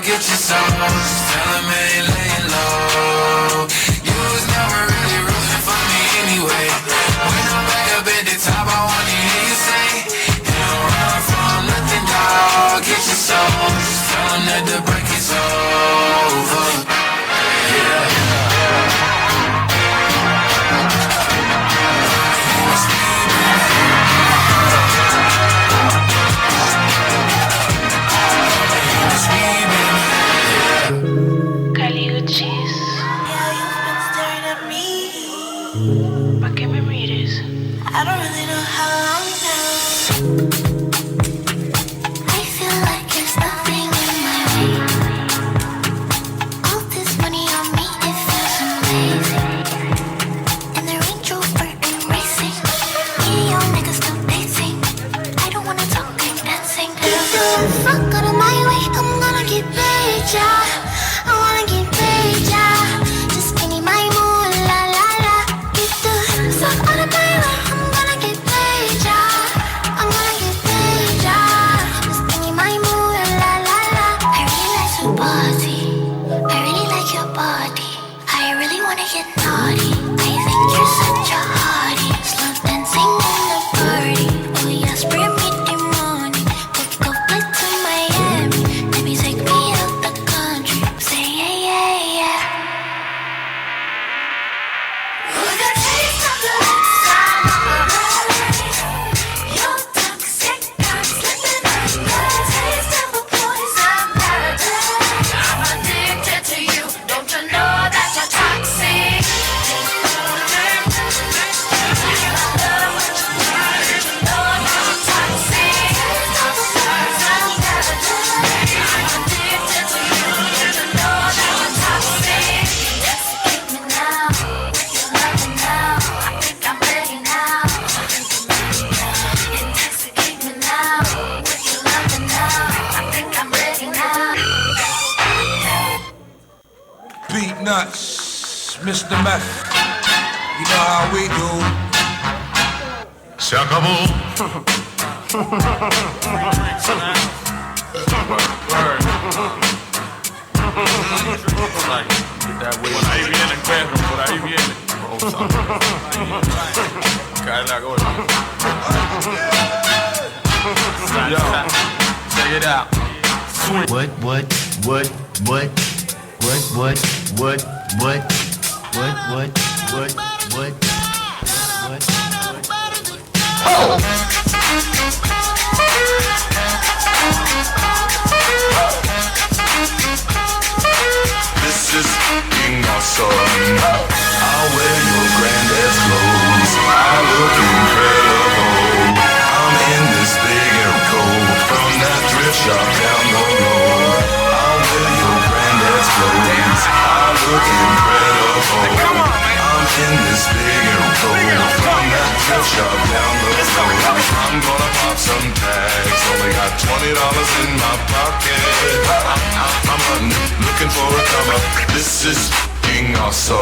get your soul. Just tell him I ain't laying low. You was never really rooting for me anyway. When I'm back up at the top, I wanna hear you say, you don't run from nothing, dog. Get your soul. Just tell him that the break is over. Yeah. I don't really know how long now. I feel like there's nothing in my way. All this money on me, it feels amazing. And the Range Rover ain't racing. Me and your niggas still dating. I don't wanna talk, I'm dancing. If you fuck out of my way, I'm gonna get paid, yeah. I wanna get paid, yeah. Just give me my moolah, la la. Get the fuck out of my way. Nuts, Mr. Meth, you know how we do. Shakable. Por ahí viene el perro, por ahí viene. Cae la gorda. Yo, check it out. What? Oh! This is fucking awesome. I'll wear your granddad's clothes. I look incredible. I'm in this big aircoat from that thrift shop down the road. I'll wear your granddad's clothes. I look incredible. I'm in this big aircoat from that thrift shop down the road. I'm gonna pop some tags. Only got $20 in my pocket. I'm hunting, looking for a come up. This is f***ing awesome.